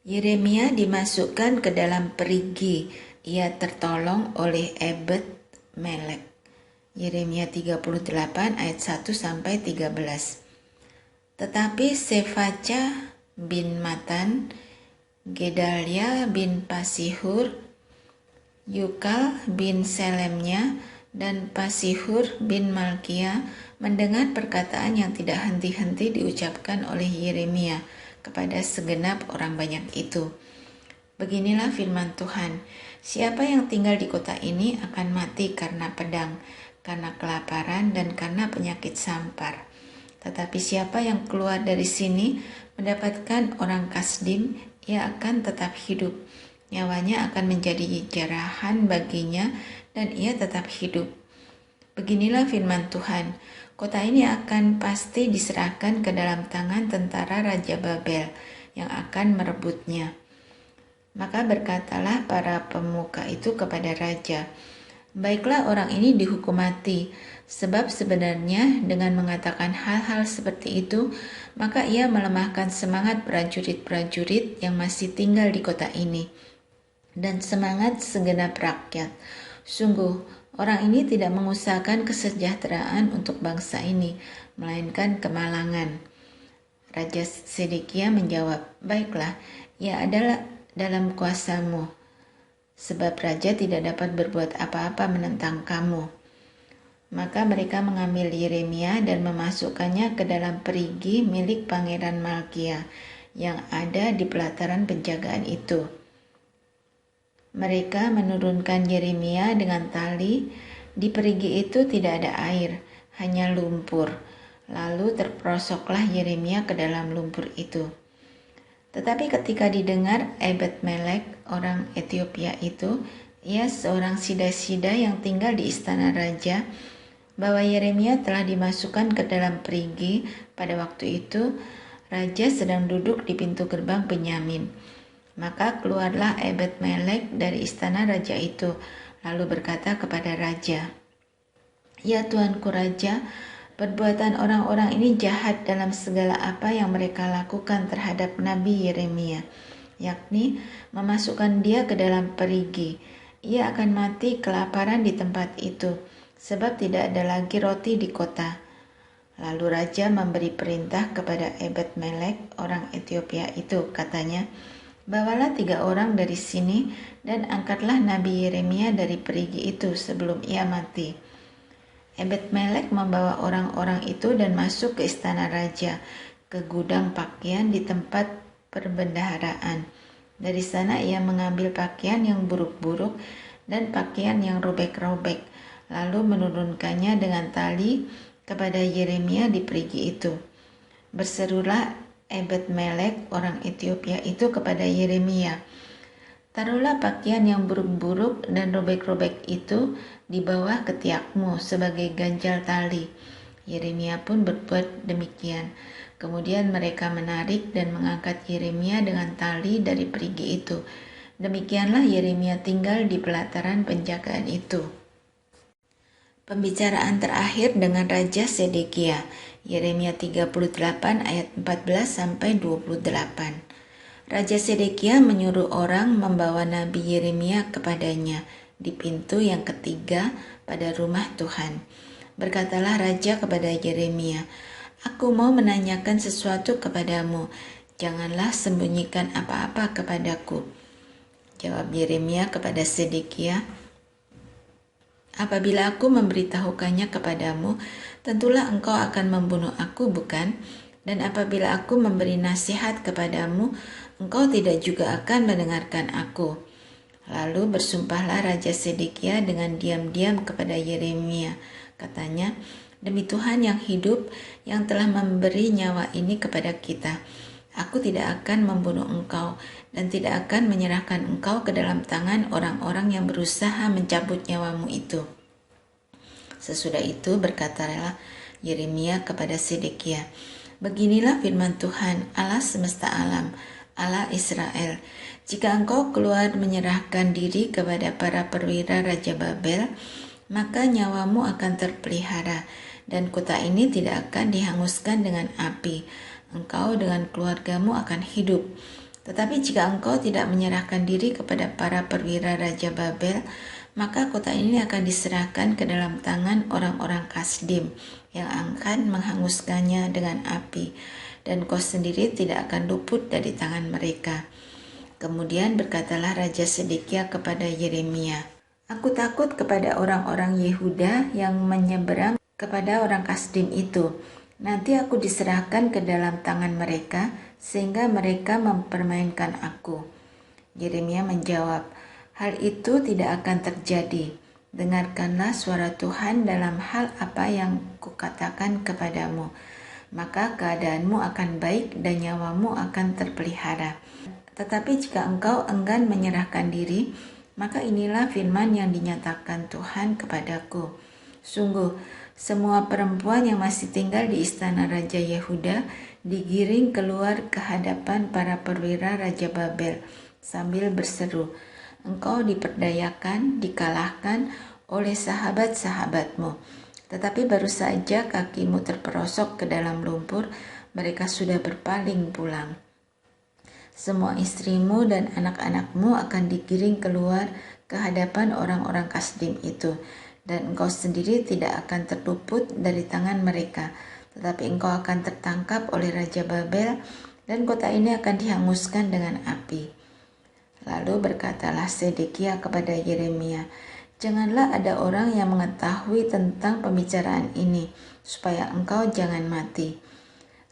Yeremia dimasukkan ke dalam perigi. Ia tertolong oleh Ebed Melek. Yeremia 38 ayat 1 sampai 13. Tetapi Sefaca bin Matan, Gedalia bin Pasihur, Yukal bin Selemnya, dan Pasihur bin Malkia mendengar perkataan yang tidak henti-henti diucapkan oleh Yeremia kepada segenap orang banyak itu. Beginilah firman Tuhan, siapa yang tinggal di kota ini akan mati karena pedang, karena kelaparan, dan karena penyakit sampar. Tetapi siapa yang keluar dari sini mendapatkan orang Kasdim, ia akan tetap hidup. Nyawanya akan menjadi jarahan baginya dan ia tetap hidup. Beginilah firman Tuhan, kota ini akan pasti diserahkan ke dalam tangan tentara Raja Babel yang akan merebutnya. Maka berkatalah para pemuka itu kepada raja, baiklah orang ini dihukum mati, sebab sebenarnya dengan mengatakan hal-hal seperti itu, maka ia melemahkan semangat prajurit-prajurit yang masih tinggal di kota ini, dan semangat segenap rakyat. Sungguh, orang ini tidak mengusahakan kesejahteraan untuk bangsa ini, melainkan kemalangan. Raja Sedekia menjawab, baiklah, ia adalah dalam kuasamu, sebab raja tidak dapat berbuat apa-apa menentang kamu. Maka mereka mengambil Yeremia dan memasukkannya ke dalam perigi milik Pangeran Malkia yang ada di pelataran penjagaan itu. Mereka menurunkan Yeremia dengan tali. Di perigi itu tidak ada air, hanya lumpur. Lalu terperosoklah Yeremia ke dalam lumpur itu. Tetapi ketika didengar Ebed Melek, orang Ethiopia itu, ia seorang sida-sida yang tinggal di istana raja, bahwa Yeremia telah dimasukkan ke dalam perigi. Pada waktu itu, raja sedang duduk di pintu gerbang Benyamin. Maka keluarlah Ebed Melek dari istana raja itu, lalu berkata kepada raja, ya Tuanku Raja, perbuatan orang-orang ini jahat dalam segala apa yang mereka lakukan terhadap Nabi Yeremia, yakni memasukkan dia ke dalam perigi. Ia akan mati kelaparan di tempat itu, sebab tidak ada lagi roti di kota. Lalu raja memberi perintah kepada Ebed Melek, orang Ethiopia itu, katanya, bawalah 3 orang dari sini dan angkatlah Nabi Yeremia dari perigi itu sebelum ia mati. Ebed Melek membawa orang-orang itu dan masuk ke istana raja, ke gudang pakaian di tempat perbendaharaan. Dari sana ia mengambil pakaian yang buruk-buruk dan pakaian yang robek-robek, lalu menurunkannya dengan tali kepada Yeremia di perigi itu. Berserulah Ebed Melek, orang Ethiopia itu kepada Yeremia, taruhlah pakaian yang buruk-buruk dan robek-robek itu di bawah ketiakmu sebagai ganjal tali. Yeremia pun berbuat demikian. Kemudian mereka menarik dan mengangkat Yeremia dengan tali dari perigi itu. Demikianlah Yeremia tinggal di pelataran penjagaan itu. Pembicaraan terakhir dengan Raja Sedekia, Yeremia 38 ayat 14 sampai 28. Raja Sedekia menyuruh orang membawa Nabi Yeremia kepadanya di pintu yang ketiga pada rumah Tuhan. Berkatalah raja kepada Yeremia, aku mau menanyakan sesuatu kepadamu, janganlah sembunyikan apa-apa kepadaku. Jawab Yeremia kepada Sedekia, apabila aku memberitahukannya kepadamu, tentulah engkau akan membunuh aku, bukan? Dan apabila aku memberi nasihat kepadamu, engkau tidak juga akan mendengarkan aku. Lalu bersumpahlah Raja Sedekia dengan diam-diam kepada Yeremia. Katanya, demi Tuhan yang hidup, yang telah memberi nyawa ini kepada kita, aku tidak akan membunuh engkau dan tidak akan menyerahkan engkau ke dalam tangan orang-orang yang berusaha mencabut nyawamu itu. Sesudah itu berkatalah Yeremia kepada Sedekia, beginilah firman Tuhan, Allah semesta alam, Allah Israel, jika engkau keluar menyerahkan diri kepada para perwira Raja Babel, maka nyawamu akan terpelihara, dan kota ini tidak akan dihanguskan dengan api. Engkau dengan keluargamu akan hidup. Tetapi jika engkau tidak menyerahkan diri kepada para perwira Raja Babel, maka kota ini akan diserahkan ke dalam tangan orang-orang Kasdim yang akan menghanguskannya dengan api, dan kau sendiri tidak akan luput dari tangan mereka. Kemudian berkatalah Raja Sedekia kepada Yeremia, aku takut kepada orang-orang Yehuda yang menyeberang kepada orang Kasdim itu. Nanti aku diserahkan ke dalam tangan mereka, sehingga mereka mempermainkan aku. Yeremia menjawab, hal itu tidak akan terjadi. Dengarkanlah suara Tuhan dalam hal apa yang kukatakan kepadamu. Maka keadaanmu akan baik dan nyawamu akan terpelihara. Tetapi jika engkau enggan menyerahkan diri, maka inilah firman yang dinyatakan Tuhan kepadaku. Sungguh, semua perempuan yang masih tinggal di istana Raja Yehuda digiring keluar ke hadapan para perwira Raja Babel sambil berseru, engkau diperdayakan, dikalahkan oleh sahabat-sahabatmu. Tetapi baru saja kakimu terperosok ke dalam lumpur, mereka sudah berpaling pulang. Semua istrimu dan anak-anakmu akan digiring keluar ke hadapan orang-orang Kasdim itu, dan engkau sendiri tidak akan terluput dari tangan mereka, tetapi engkau akan tertangkap oleh Raja Babel, dan kota ini akan dihanguskan dengan api. Lalu berkatalah Sedekia kepada Yeremia, janganlah ada orang yang mengetahui tentang pembicaraan ini, supaya engkau jangan mati.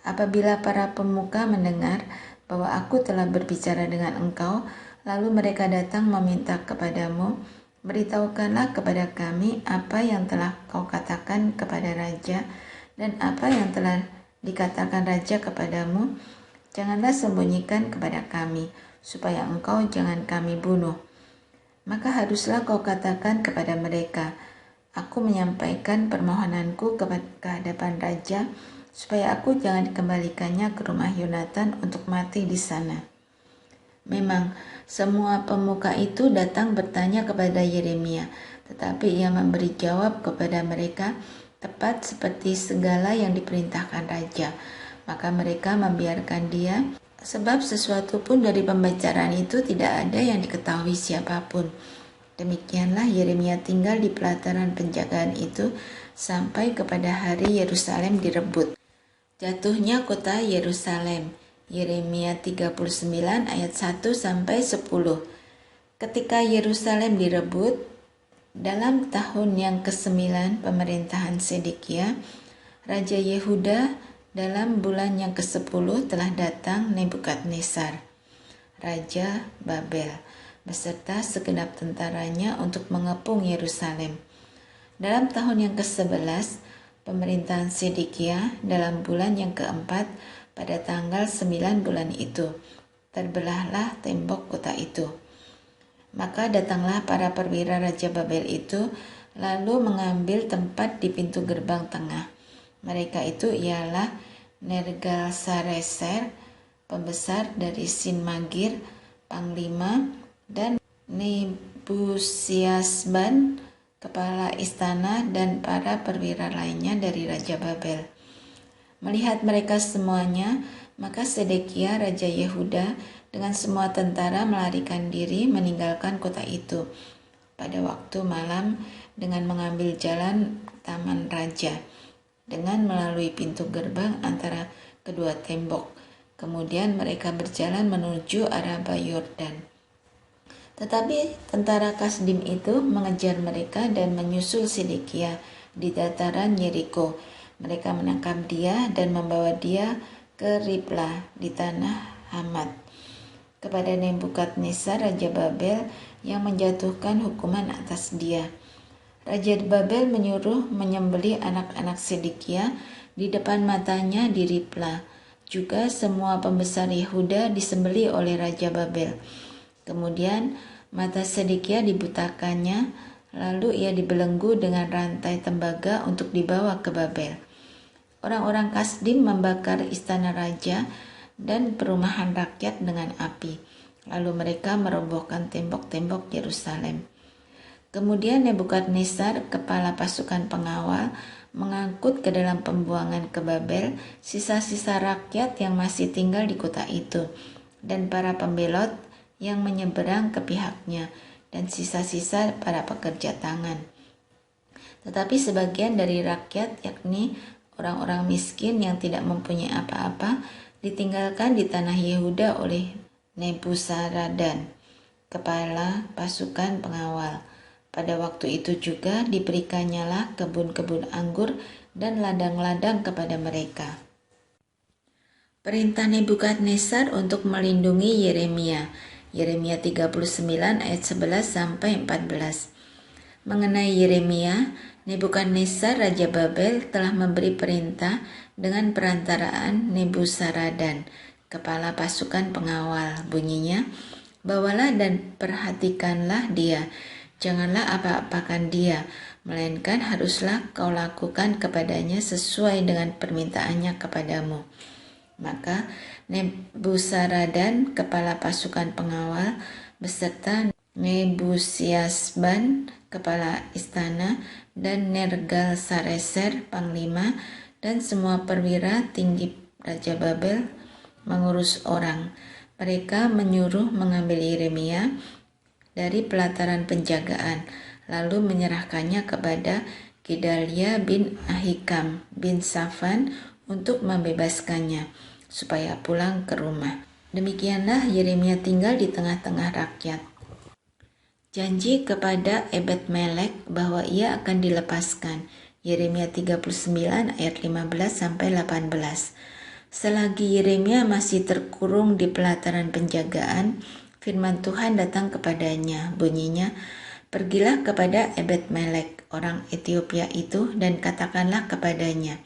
Apabila para pemuka mendengar bahwa aku telah berbicara dengan engkau, lalu mereka datang meminta kepadamu, beritahukanlah kepada kami apa yang telah kau katakan kepada raja dan apa yang telah dikatakan raja kepadamu. Janganlah sembunyikan kepada kami, supaya engkau jangan kami bunuh. Maka haruslah kau katakan kepada mereka, aku menyampaikan permohonanku ke hadapan raja, supaya aku jangan dikembalikannya ke rumah Yonatan untuk mati di sana. Memang semua pemuka itu datang bertanya kepada Yeremia, tetapi ia memberi jawab kepada mereka tepat seperti segala yang diperintahkan raja. Maka mereka membiarkan dia, sebab sesuatu pun dari pembicaraan itu tidak ada yang diketahui siapapun. Demikianlah Yeremia tinggal di pelataran penjagaan itu sampai kepada hari Yerusalem direbut. Jatuhnya kota Yerusalem. Yeremia 39 ayat 1 sampai 10. Ketika Yerusalem direbut, dalam tahun yang ke-9 pemerintahan Sedekia, Raja Yehuda, dalam bulan yang ke-10 telah datang Nebukadnezar, Raja Babel, beserta segenap tentaranya untuk mengepung Yerusalem. Dalam tahun yang ke-11 pemerintahan Sedekia, dalam bulan yang ke-4 pada tanggal 9 bulan itu, terbelahlah tembok kota itu. Maka datanglah para perwira Raja Babel itu, lalu mengambil tempat di pintu gerbang tengah. Mereka itu ialah Nergal-Sareser, pembesar dari Sinmagir, panglima, dan Nebusiasban, kepala istana, dan para perwira lainnya dari Raja Babel. Melihat mereka semuanya, maka Sedekia Raja Yehuda dengan semua tentara melarikan diri meninggalkan kota itu pada waktu malam dengan mengambil jalan taman raja dengan melalui pintu gerbang antara kedua tembok. Kemudian mereka berjalan menuju Araba Yordan. Tetapi tentara Kasdim itu mengejar mereka dan menyusul Sedekia di dataran Yeriko. Mereka menangkap dia dan membawa dia ke Riblah di tanah Hamat kepada Nebukadnezar Raja Babel yang menjatuhkan hukuman atas dia. Raja Babel menyuruh menyembelih anak-anak Sedekia di depan matanya di Riblah. Juga semua pembesar Yehuda disembelih oleh Raja Babel. Kemudian mata Sedekia dibutakannya, lalu ia dibelenggu dengan rantai tembaga untuk dibawa ke Babel. Orang-orang Kasdim membakar istana raja dan perumahan rakyat dengan api. Lalu mereka merobohkan tembok-tembok Yerusalem. Kemudian Nebukadnezar, kepala pasukan pengawal, mengangkut ke dalam pembuangan ke Babel sisa-sisa rakyat yang masih tinggal di kota itu, dan para pembelot yang menyeberang ke pihaknya, dan sisa-sisa para pekerja tangan. Tetapi sebagian dari rakyat, yakni orang-orang miskin yang tidak mempunyai apa-apa, ditinggalkan di tanah Yehuda oleh Nebuzaradan, kepala pasukan pengawal. Pada waktu itu juga diberikannya kebun-kebun anggur dan ladang-ladang kepada mereka. Perintah Nebukadnezar untuk melindungi Yeremia. Yeremia 39 ayat 11 sampai 14. Mengenai Yeremia, Nebukadnezar Raja Babel telah memberi perintah dengan perantaraan Nebuzaradan, kepala pasukan pengawal. Bunyinya, bawalah dan perhatikanlah dia, janganlah apa-apakan dia, melainkan haruslah kau lakukan kepadanya sesuai dengan permintaannya kepadamu. Maka Nebuzaradan, kepala pasukan pengawal, beserta Nebusiasban, kepala istana, dan Nergal-Sareser, panglima, dan semua perwira tinggi Raja Babel mengurus orang. Mereka menyuruh mengambil Yeremia dari pelataran penjagaan, lalu menyerahkannya kepada Gedalia bin Ahikam bin Safan untuk membebaskannya, supaya pulang ke rumah. Demikianlah Yeremia tinggal di tengah-tengah rakyat. Janji kepada Ebed-Melek bahwa ia akan dilepaskan. Yeremia 39 ayat 15-18. Selagi Yeremia masih terkurung di pelataran penjagaan, firman Tuhan datang kepadanya. Bunyinya, pergilah kepada Ebed-Melek, orang Ethiopia itu, dan katakanlah kepadanya,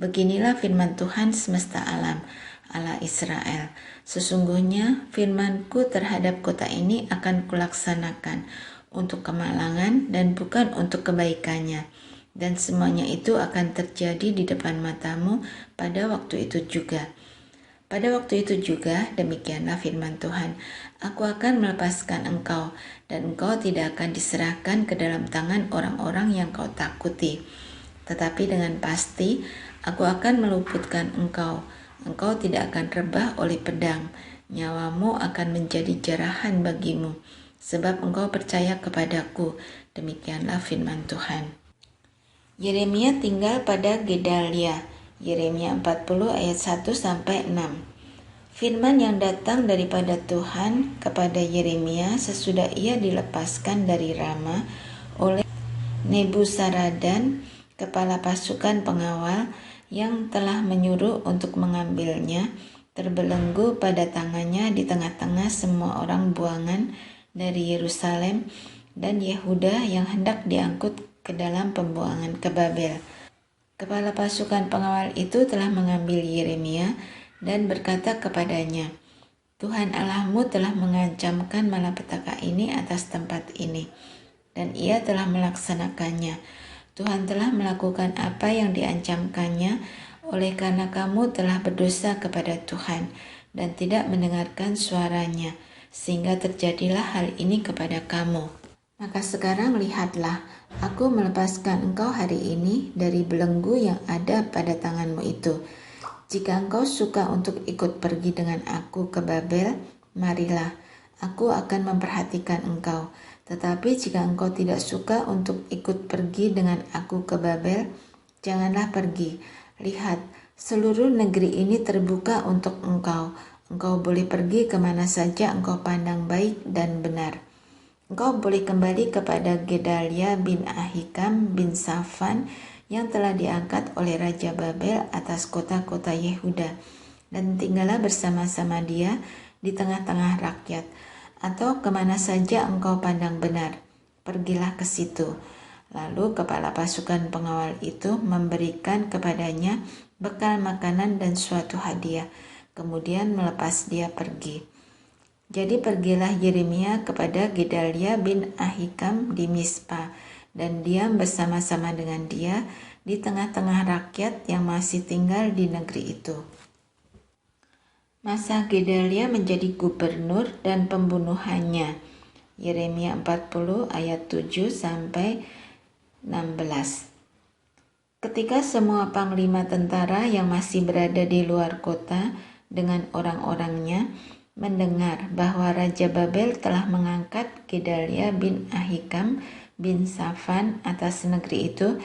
beginilah firman Tuhan semesta alam, Allah Israel. Sesungguhnya firmanku terhadap kota ini akan kulaksanakan untuk kemalangan dan bukan untuk kebaikannya. Dan semuanya itu akan terjadi di depan matamu pada waktu itu juga. Pada waktu itu juga, demikianlah firman Tuhan, aku akan melepaskan engkau, dan engkau tidak akan diserahkan ke dalam tangan orang-orang yang kau takuti. Tetapi dengan pasti, aku akan meluputkan engkau. Engkau tidak akan rebah oleh pedang, nyawamu akan menjadi jarahan bagimu, sebab engkau percaya kepadaku. Demikianlah firman Tuhan. Yeremia tinggal pada Gedalia. Yeremia 40 ayat 1-6. Firman yang datang daripada Tuhan kepada Yeremia sesudah ia dilepaskan dari Rama oleh Nebuzaradan, kepala pasukan pengawal, yang telah menyuruh untuk mengambilnya, terbelenggu pada tangannya di tengah-tengah semua orang buangan dari Yerusalem dan Yehuda yang hendak diangkut ke dalam pembuangan ke Babel. Kepala pasukan pengawal itu telah mengambil Yeremia dan berkata kepadanya, Tuhan Allahmu telah mengancamkan malapetaka ini atas tempat ini, dan ia telah melaksanakannya. Tuhan telah melakukan apa yang diancamkannya, oleh karena kamu telah berdosa kepada Tuhan dan tidak mendengarkan suaranya, sehingga terjadilah hal ini kepada kamu. Maka sekarang lihatlah, aku melepaskan engkau hari ini dari belenggu yang ada pada tanganmu itu. Jika engkau suka untuk ikut pergi dengan aku ke Babel, marilah, aku akan memperhatikan engkau. Tetapi jika engkau tidak suka untuk ikut pergi dengan aku ke Babel, janganlah pergi. Lihat, seluruh negeri ini terbuka untuk engkau. Engkau boleh pergi kemana saja engkau pandang baik dan benar. Engkau boleh kembali kepada Gedalia bin Ahikam bin Safan yang telah diangkat oleh Raja Babel atas kota-kota Yehuda, dan tinggallah bersama-sama dia di tengah-tengah rakyat. Atau kemana saja engkau pandang benar, pergilah ke situ. Lalu kepala pasukan pengawal itu memberikan kepadanya bekal makanan dan suatu hadiah, kemudian melepas dia pergi. Jadi pergilah Yeremia kepada Gedalia bin Ahikam di Mispa, dan diam bersama-sama dengan dia di tengah-tengah rakyat yang masih tinggal di negeri itu. Masa Gedalia menjadi gubernur dan pembunuhannya. Yeremia 40 ayat 7-16. Ketika semua panglima tentara yang masih berada di luar kota dengan orang-orangnya mendengar bahwa Raja Babel telah mengangkat Gedalia bin Ahikam bin Safan atas negeri itu,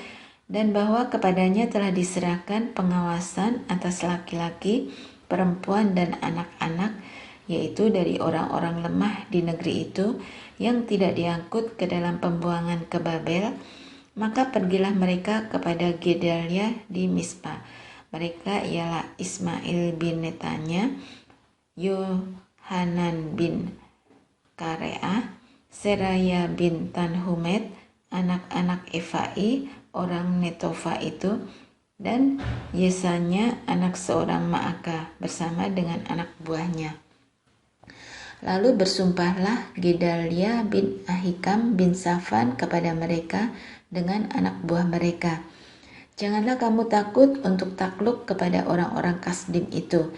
dan bahwa kepadanya telah diserahkan pengawasan atas laki-laki, perempuan, dan anak-anak, yaitu dari orang-orang lemah di negeri itu yang tidak diangkut ke dalam pembuangan ke Babel. Maka pergilah mereka kepada Gedalia di Mispa. Mereka ialah Ismail bin Netanya, Yohanan bin Karea, Seraya bin Tanhumet, anak-anak Efai, orang Netofa itu, dan Yesanya, anak seorang Maaka, bersama dengan anak buahnya. Lalu bersumpahlah Gedalia bin Ahikam bin Safan kepada mereka dengan anak buah mereka, "Janganlah kamu takut untuk takluk kepada orang-orang Kasdim itu.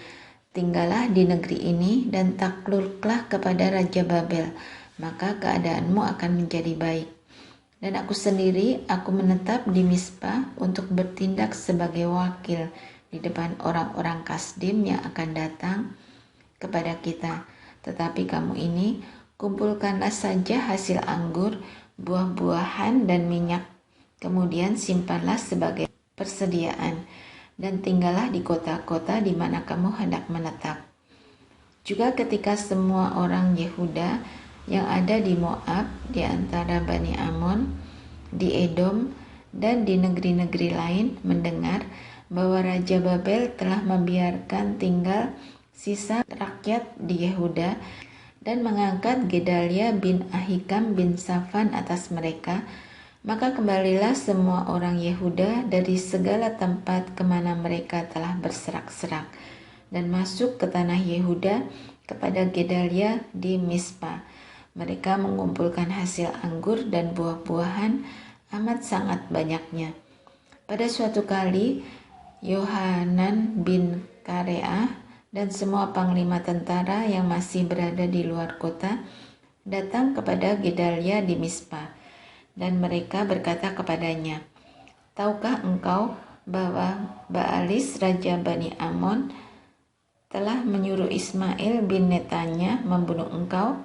Tinggallah di negeri ini dan takluklah kepada Raja Babel, maka keadaanmu akan menjadi baik. Dan aku sendiri, aku menetap di Mispa untuk bertindak sebagai wakil di depan orang-orang Kasdim yang akan datang kepada kita. Tetapi kamu ini, kumpulkanlah saja hasil anggur, buah-buahan, dan minyak. Kemudian simpanlah sebagai persediaan, dan tinggallah di kota-kota di mana kamu hendak menetap." Juga ketika semua orang Yehuda yang ada di Moab, di antara Bani Amon, di Edom, dan di negeri-negeri lain mendengar bahwa Raja Babel telah membiarkan tinggal sisa rakyat di Yehuda dan mengangkat Gedalia bin Ahikam bin Safan atas mereka, maka kembalilah semua orang Yehuda dari segala tempat kemana mereka telah berserak-serak dan masuk ke tanah Yehuda kepada Gedalia di Mispa. Mereka mengumpulkan hasil anggur dan buah-buahan amat sangat banyaknya. Pada suatu kali, Yohanan bin Karea dan semua panglima tentara yang masih berada di luar kota datang kepada Gedalia di Mispa, dan mereka berkata kepadanya, "Tahukah engkau bahwa Baalis Raja Bani Amon telah menyuruh Ismail bin Netanya membunuh engkau?"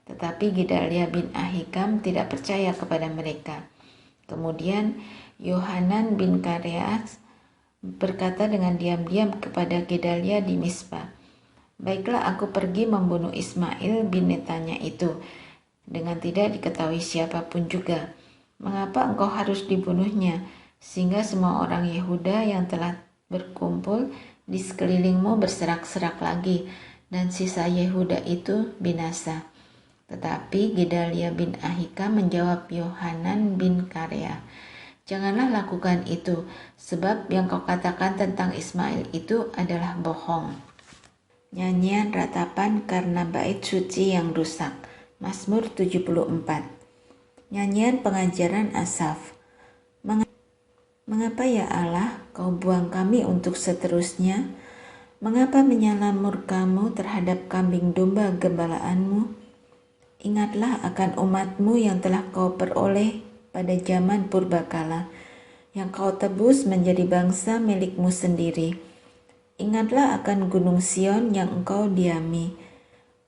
Tetapi Gedalia bin Ahikam tidak percaya kepada mereka. Kemudian Yohanan bin Karea berkata dengan diam-diam kepada Gedalia di Mispa, "Baiklah, aku pergi membunuh Ismail bin Netanya itu, dengan tidak diketahui siapapun juga. Mengapa engkau harus dibunuhnya, sehingga semua orang Yehuda yang telah berkumpul di sekelilingmu berserak-serak lagi, dan sisa Yehuda itu binasa?" Tetapi Gedalia bin Ahikam menjawab Yohanan bin Karea, "Janganlah lakukan itu, sebab yang kau katakan tentang Ismail itu adalah bohong." Nyanyian ratapan karena bait suci yang rusak. Mazmur 74. Nyanyian pengajaran Asaf. Mengapa ya Allah, kau buang kami untuk seterusnya? Mengapa menyala murkamu terhadap kambing domba gembalaanmu? Ingatlah akan umatmu yang telah kau peroleh pada zaman purbakala, yang kau tebus menjadi bangsa milikmu sendiri. Ingatlah akan gunung Sion yang engkau diami.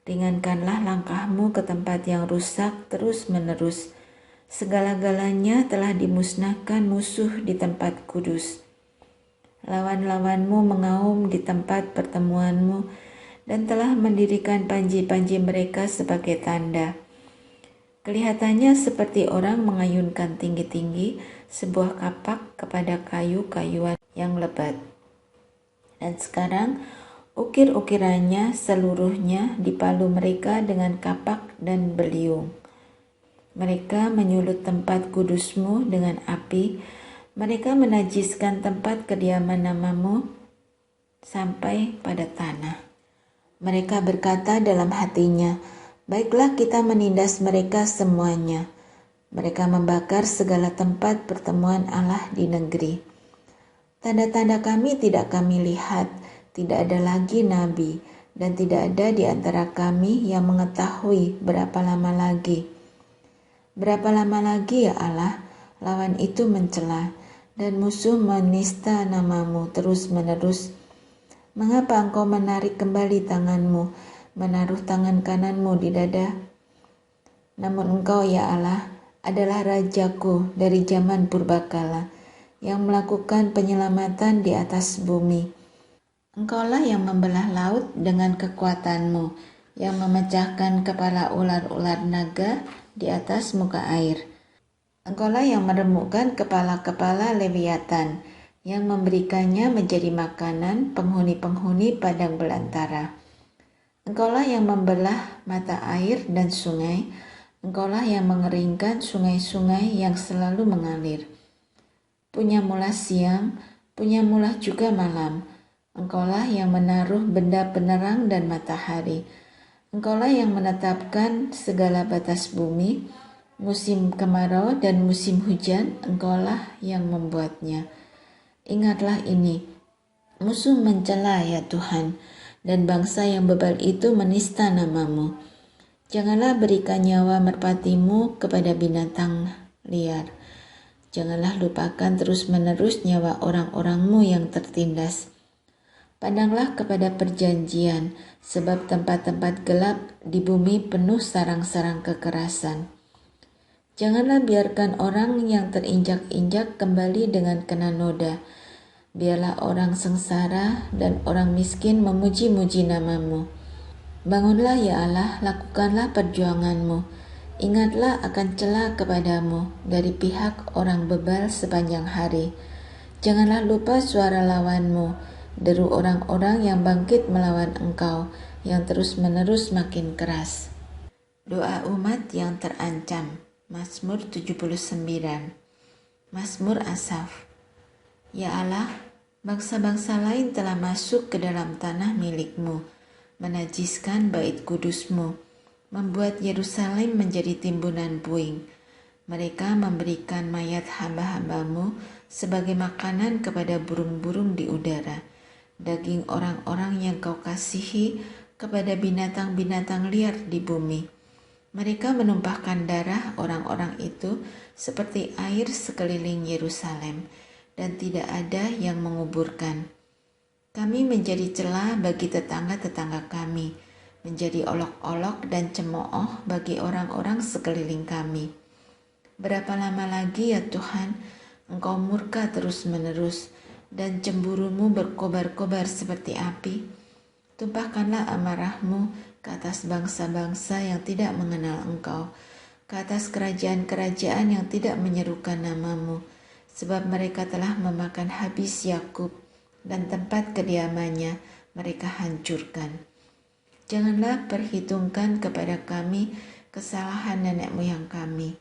Ringankanlah langkahmu ke tempat yang rusak terus-menerus. Segala-galanya telah dimusnahkan musuh di tempat kudus. Lawan-lawanmu mengaum di tempat pertemuanmu dan telah mendirikan panji-panji mereka sebagai tanda. Kelihatannya seperti orang mengayunkan tinggi-tinggi sebuah kapak kepada kayu-kayuan yang lebat. Dan sekarang ukir-ukirannya seluruhnya dipalu mereka dengan kapak dan beliung. Mereka menyulut tempat kudusmu dengan api. Mereka menajiskan tempat kediaman namamu sampai pada tanah. Mereka berkata dalam hatinya, "Baiklah, kita menindas mereka semuanya." Mereka membakar segala tempat pertemuan Allah di negeri. Tanda-tanda kami tidak kami lihat, tidak ada lagi nabi, dan tidak ada di antara kami yang mengetahui berapa lama lagi. Berapa lama lagi ya Allah, lawan itu mencela, dan musuh menista namamu terus-menerus. Mengapa engkau menarik kembali tanganmu, menaruh tangan kananmu di dada. Namun Engkau, ya Allah, adalah Rajaku dari zaman purbakala, yang melakukan penyelamatan di atas bumi. Engkaulah yang membelah laut dengan kekuatanmu, yang memecahkan kepala ular-ular naga di atas muka air. Engkaulah yang meremukkan kepala-kepala Leviatan, yang memberikannya menjadi makanan penghuni-penghuni padang belantara. Engkaulah yang membelah mata air dan sungai. Engkaulah yang mengeringkan sungai-sungai yang selalu mengalir. Punyamulah siang, punyamulah juga malam. Engkaulah yang menaruh benda penerang dan matahari. Engkaulah yang menetapkan segala batas bumi. Musim kemarau dan musim hujan, Engkaulah yang membuatnya. Ingatlah ini, musuh mencela ya Tuhan, dan bangsa yang bebal itu menista namamu. Janganlah berikan nyawa merpatimu kepada binatang liar. Janganlah lupakan terus-menerus nyawa orang-orangmu yang tertindas. Pandanglah kepada perjanjian, sebab tempat-tempat gelap di bumi penuh sarang-sarang kekerasan. Janganlah biarkan orang yang terinjak-injak kembali dengan kena noda. Biarlah orang sengsara dan orang miskin memuji-muji namamu. Bangunlah ya Allah, lakukanlah perjuanganmu. Ingatlah akan celah kepadamu dari pihak orang bebal sepanjang hari. Janganlah lupa suara lawanmu, deru orang-orang yang bangkit melawan engkau, yang terus-menerus makin keras. Doa umat yang terancam. Mazmur 79. Mazmur Asaf. Ya Allah, bangsa-bangsa lain telah masuk ke dalam tanah milikmu, menajiskan bait kudusmu, membuat Yerusalem menjadi timbunan puing. Mereka memberikan mayat hamba-hambamu sebagai makanan kepada burung-burung di udara, daging orang-orang yang kau kasihi kepada binatang-binatang liar di bumi. Mereka menumpahkan darah orang-orang itu seperti air sekeliling Yerusalem, dan tidak ada yang menguburkan. Kami menjadi celah bagi tetangga-tetangga kami, menjadi olok-olok dan cemooh bagi orang-orang sekeliling kami. Berapa lama lagi ya Tuhan, Engkau murka terus-menerus, dan cemburumu berkobar-kobar seperti api? Tumpahkanlah amarahmu ke atas bangsa-bangsa yang tidak mengenal Engkau, ke atas kerajaan-kerajaan yang tidak menyerukan namamu, sebab mereka telah memakan habis Yakub, dan tempat kediamannya mereka hancurkan. Janganlah perhitungkan kepada kami kesalahan nenek moyang kami.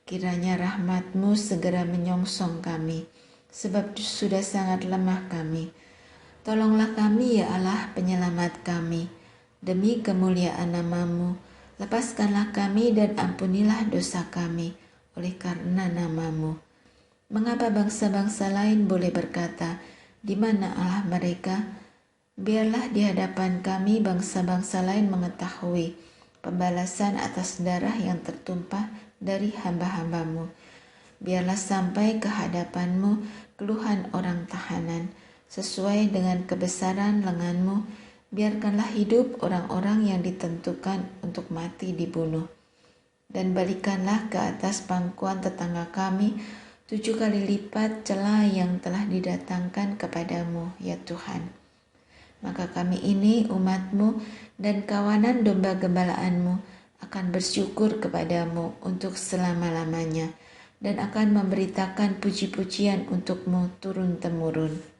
Kiranya rahmat-Mu segera menyongsong kami, sebab sudah sangat lemah kami. Tolonglah kami ya Allah, penyelamat kami. Demi kemuliaan nama-Mu, lepaskanlah kami dan ampunilah dosa kami oleh karena nama-Mu. Mengapa bangsa-bangsa lain boleh berkata, di mana Allah mereka? Biarlah di hadapan kami bangsa-bangsa lain mengetahui pembalasan atas darah yang tertumpah dari hamba-hamba-Mu. Biarlah sampai ke hadapan-Mu keluhan orang tahanan, sesuai dengan kebesaran lengan-Mu. Biarkanlah hidup orang-orang yang ditentukan untuk mati dibunuh. Dan balikanlah ke atas pangkuan tetangga kami 7 kali lipat celah yang telah didatangkan kepadamu, ya Tuhan. Maka kami ini, umat-Mu dan kawanan domba gembalaanmu, akan bersyukur kepadamu untuk selama-lamanya, dan akan memberitakan puji-pujian untuk-Mu turun-temurun.